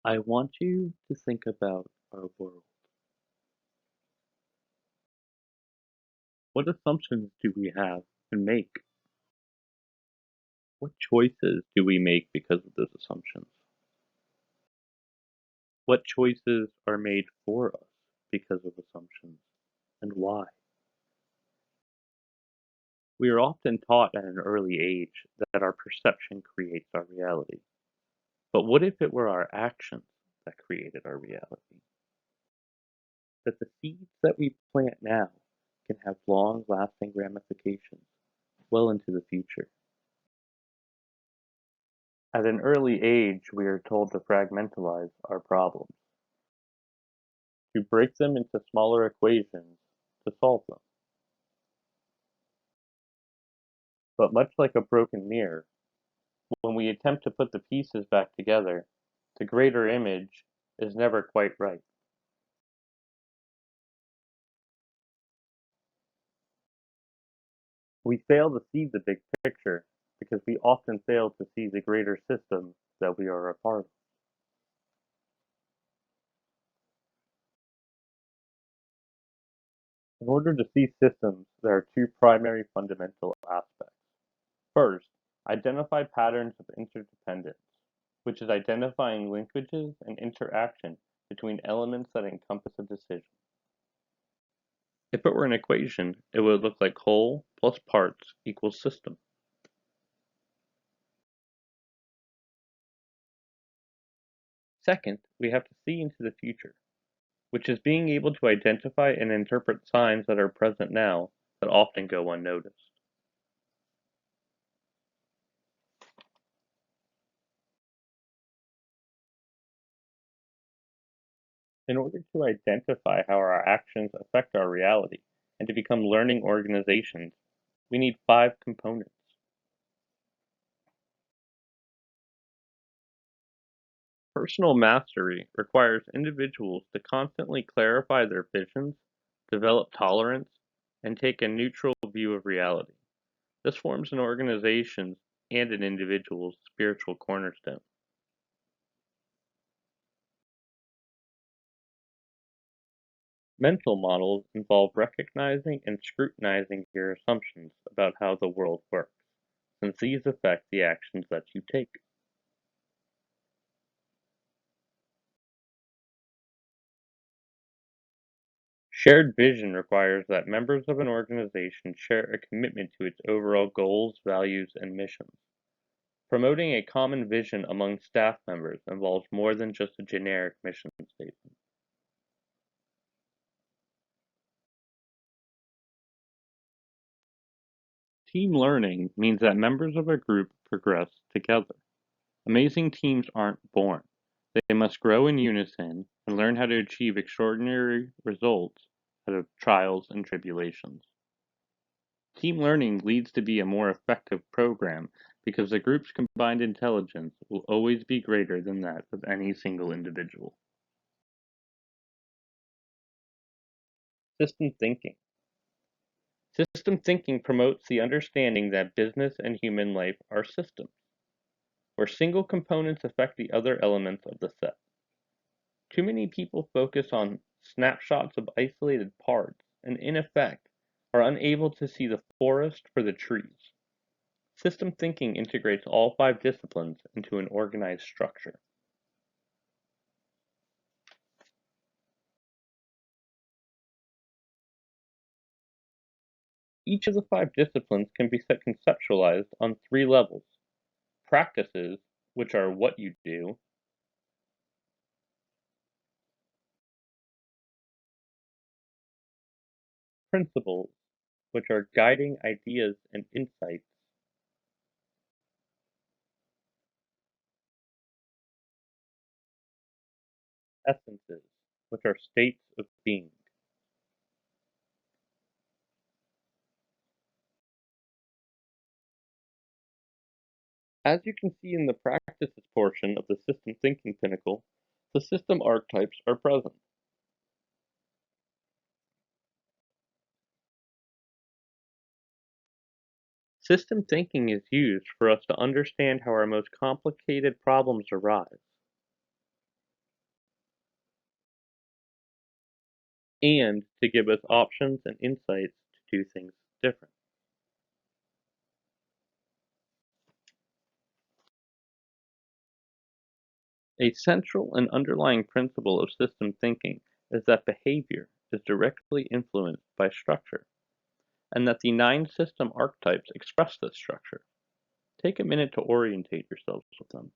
I want you to think about our world. What assumptions do we have and make? What choices do we make because of those assumptions? What choices are made for us because of assumptions, and why? We are often taught at an early age that our perception creates our reality. But what if it were our actions that created our reality? That the seeds that we plant now can have long lasting ramifications well into the future. At an early age, we are told to fragmentalize our problems, to break them into smaller equations to solve them. But much like a broken mirror, when we attempt to put the pieces back together, the greater image is never quite right. We fail to see the big picture because we often fail to see the greater system that we are a part of. In order to see systems, there are two primary fundamental aspects. First, identify patterns of interdependence, which is identifying linkages and interaction between elements that encompass a decision. If it were an equation, it would look like whole plus parts equals system. Second, we have to see into the future, which is being able to identify and interpret signs that are present now that often go unnoticed. In order to identify how our actions affect our reality and to become learning organizations, we need five components. Personal mastery requires individuals to constantly clarify their visions, develop tolerance, and take a neutral view of reality. This forms an organization's and an individual's spiritual cornerstone. Mental models involve recognizing and scrutinizing your assumptions about how the world works, since these affect the actions that you take. Shared vision requires that members of an organization share a commitment to its overall goals, values, and missions. Promoting a common vision among staff members involves more than just a generic mission statement. Team learning means that members of a group progress together. Amazing teams aren't born. They must grow in unison and learn how to achieve extraordinary results out of trials and tribulations. Team learning leads to be a more effective program because the group's combined intelligence will always be greater than that of any single individual. System thinking. System thinking promotes the understanding that business and human life are systems, where single components affect the other elements of the set. Too many people focus on snapshots of isolated parts and, in effect, are unable to see the forest for the trees. System thinking integrates all five disciplines into an organized structure. Each of the five disciplines can be conceptualized on three levels: practices, which are what you do; principles, which are guiding ideas and insights; essences, which are states of being. As you can see in the practices portion of the system thinking pinnacle, the system archetypes are present. System thinking is used for us to understand how our most complicated problems arise. and to give us options and insights to do things different. A central and underlying principle of system thinking is that behavior is directly influenced by structure, and that the 9 system archetypes express this structure. Take a minute to orientate yourselves with them.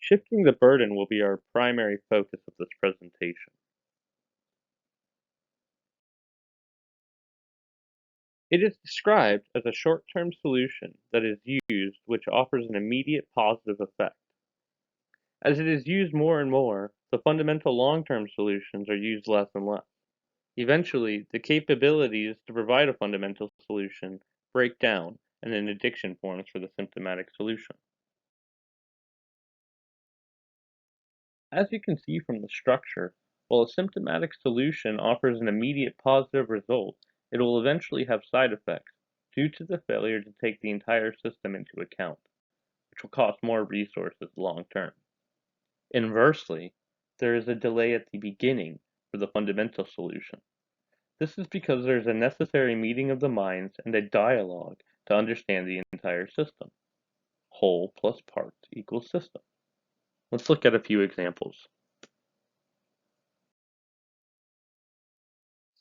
Shifting the burden will be our primary focus of this presentation. It is described as a short-term solution that is used which offers an immediate positive effect. As it is used more and more, the fundamental long-term solutions are used less and less. Eventually, the capabilities to provide a fundamental solution break down and an addiction forms for the symptomatic solution. As you can see from the structure, while a symptomatic solution offers an immediate positive result, it will eventually have side effects due to the failure to take the entire system into account, which will cost more resources long term. Inversely, there is a delay at the beginning for the fundamental solution. This is because there is a necessary meeting of the minds and a dialogue to understand the entire system. Whole plus parts equals system. Let's look at a few examples.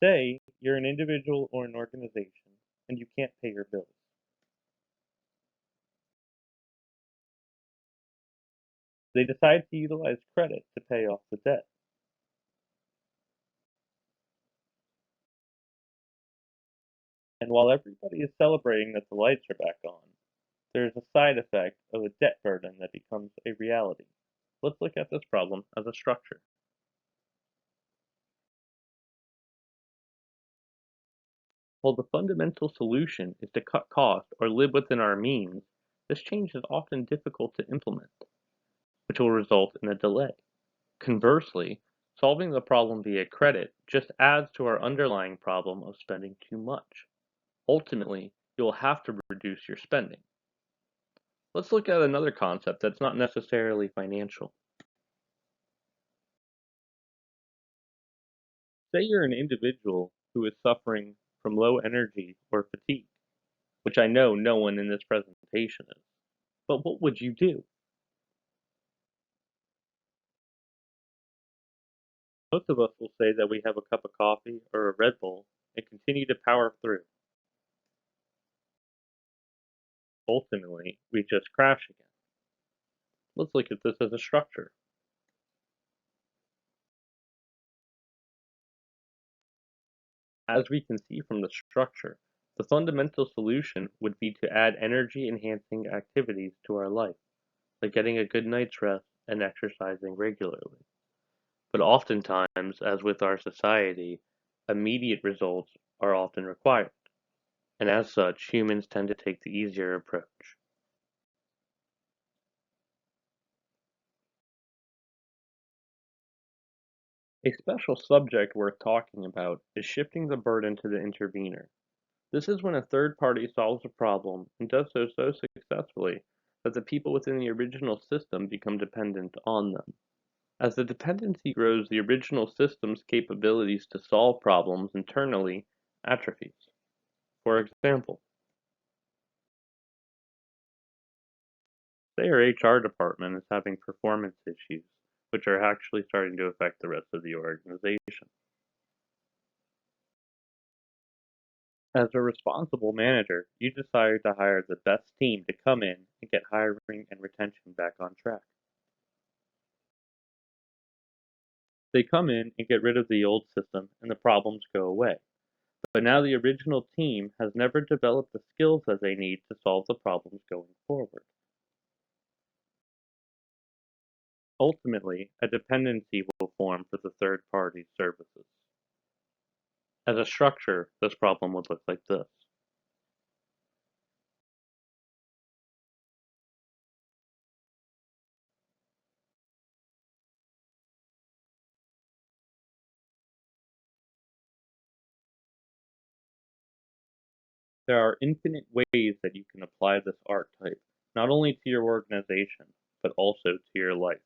Say you're an individual or an organization and you can't pay your bills. They decide to utilize credit to pay off the debt. And while everybody is celebrating that the lights are back on, there is a side effect of a debt burden that becomes a reality. Let's look at this problem as a structure. While the fundamental solution is to cut costs or live within our means, this change is often difficult to implement, which will result in a delay. Conversely, solving the problem via credit just adds to our underlying problem of spending too much. Ultimately, you'll have to reduce your spending. Let's look at another concept that's not necessarily financial. Say you're an individual who is suffering from low energy or fatigue, which I know no one in this presentation is. But what would you do? Most of us will say that we have a cup of coffee or a Red Bull and continue to power through. Ultimately, we just crash again. Let's look at this as a structure. As we can see from the structure, the fundamental solution would be to add energy-enhancing activities to our life, like getting a good night's rest and exercising regularly. But oftentimes, as with our society, immediate results are often required, and as such, humans tend to take the easier approach. A special subject worth talking about is shifting the burden to the intervener. This is when a third party solves a problem and does so successfully that the people within the original system become dependent on them. As the dependency grows, the original system's capabilities to solve problems internally atrophies. For example, say your HR department is having performance issues, which are actually starting to affect the rest of the organization. As a responsible manager, you decide to hire the best team to come in and get hiring and retention back on track. They come in and get rid of the old system and the problems go away. But now the original team has never developed the skills that they need to solve the problems going forward. Ultimately, a dependency will form for the third party's services. As a structure, this problem would look like this. There are infinite ways that you can apply this archetype, not only to your organization, but also to your life.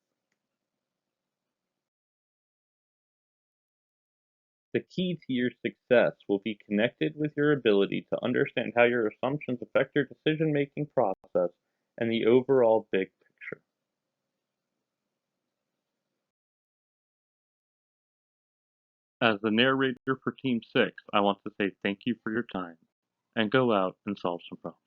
The key to your success will be connected with your ability to understand how your assumptions affect your decision-making process and the overall big picture. As the narrator for Team 6, I want to say thank you for your time, and go out and solve some problems.